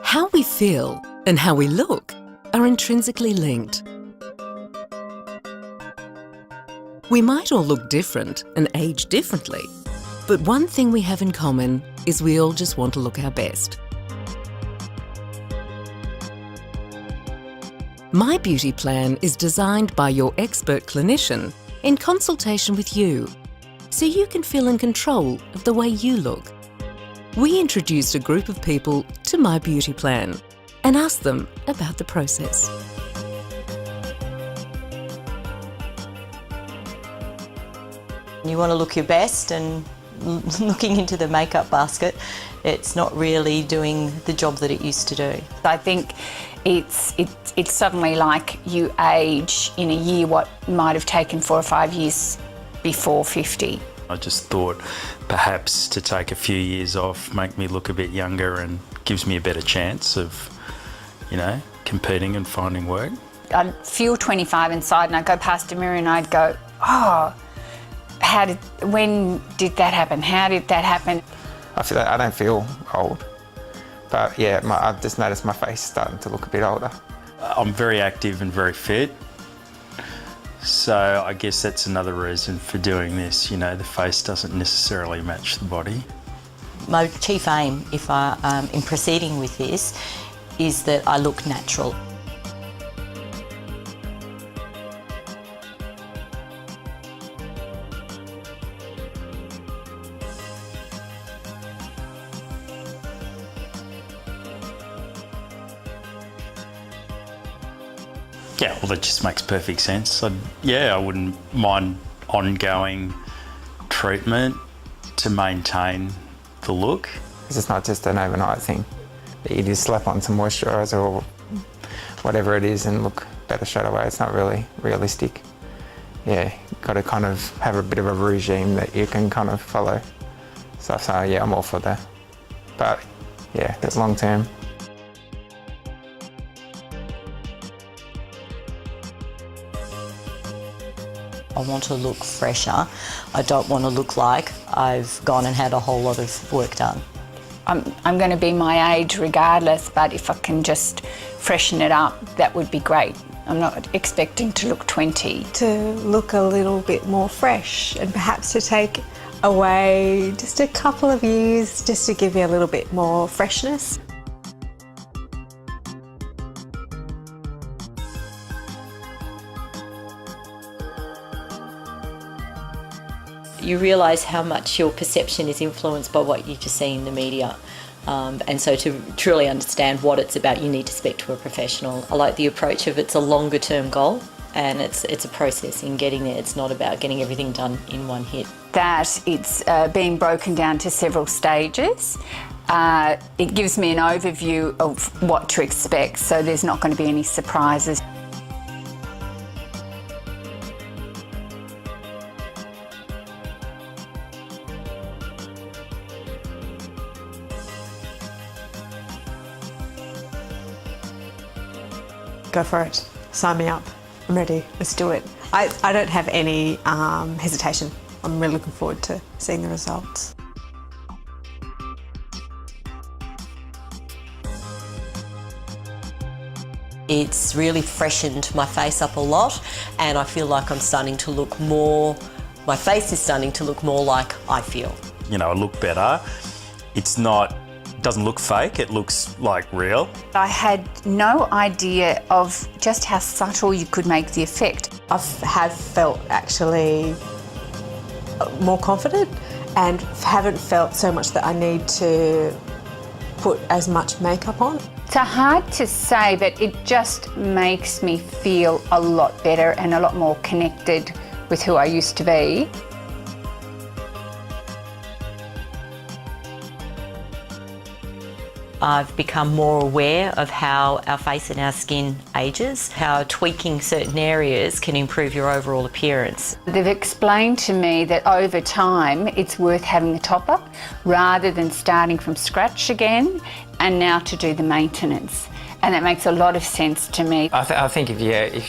How we feel and how we look are intrinsically linked. We might all look different and age differently, but one thing we have in common is we all just want to look our best. My Beauty Plan is designed by your expert clinician in consultation with you, so you can feel in control of the way you look. We introduced a group of people to My Beauty Plan and asked them about the process. You want to look your best, and looking into the makeup basket, it's not really doing the job that it used to do. I think it's suddenly like you age in a year what might have taken 4 or 5 years before 50. I just thought perhaps to take a few years off, make me look a bit younger and gives me a better chance of, competing and finding work. I'd feel 25 inside and I'd go past a mirror and I'd go, oh, when did that happen? How did that happen? I don't feel old, but yeah, I've just noticed my face starting to look a bit older. I'm very active and very fit, so I guess that's another reason for doing this. The face doesn't necessarily match the body. My chief aim, in proceeding with this, is that I look natural. Yeah, well, that just makes perfect sense. I wouldn't mind ongoing treatment to maintain the look. It's not just an overnight thing. You just slap on some moisturiser or whatever it is and look better straight away. It's not really realistic. Yeah, you've got to kind of have a bit of a regime that you can kind of follow. So yeah, I'm all for that. But yeah, it's long term. I want to look fresher. I don't want to look like I've gone and had a whole lot of work done. I'm going to be my age regardless, but if I can just freshen it up, that would be great. I'm not expecting to look 20. To look a little bit more fresh and perhaps to take away just a couple of years just to give you a little bit more freshness. You realise how much your perception is influenced by what you just see in the media. And so to truly understand what it's about, you need to speak to a professional. I like the approach of it's a longer term goal and it's a process in getting there. It's not about getting everything done in one hit. That it's being broken down to several stages. It gives me an overview of what to expect, so there's not going to be any surprises. Go for it. Sign me up. I'm ready. Let's do it. I don't have any hesitation. I'm really looking forward to seeing the results. It's really freshened my face up a lot, and I feel like I'm starting to look more, my face is starting to look more like I feel. I look better. It doesn't look fake, it looks like real. I had no idea of just how subtle you could make the effect. I have felt actually more confident and haven't felt so much that I need to put as much makeup on. It's hard to say, but it just makes me feel a lot better and a lot more connected with who I used to be. I've become more aware of how our face and our skin ages, how tweaking certain areas can improve your overall appearance. They've explained to me that over time it's worth having the top up rather than starting from scratch again, and now to do the maintenance. And that makes a lot of sense to me. I think if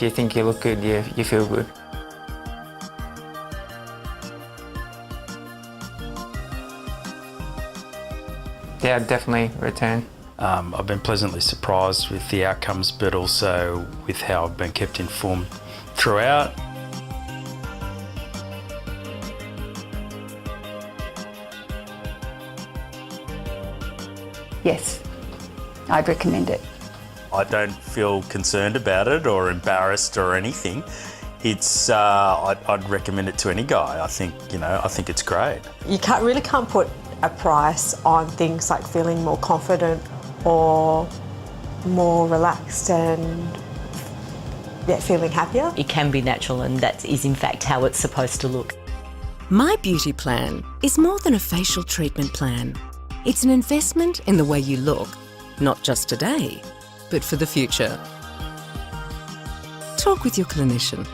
you think you look good, you feel good. Yeah, I'd definitely return. I've been pleasantly surprised with the outcomes, but also with how I've been kept informed throughout. Yes, I'd recommend it. I don't feel concerned about it or embarrassed or anything. It's I'd recommend it to any guy. I think it's great. You really can't put a price on things like feeling more confident or more relaxed and feeling happier. It can be natural, and that is in fact how it's supposed to look. My Beauty Plan is more than a facial treatment plan. It's an investment in the way you look, not just today, but for the future. Talk with your clinician.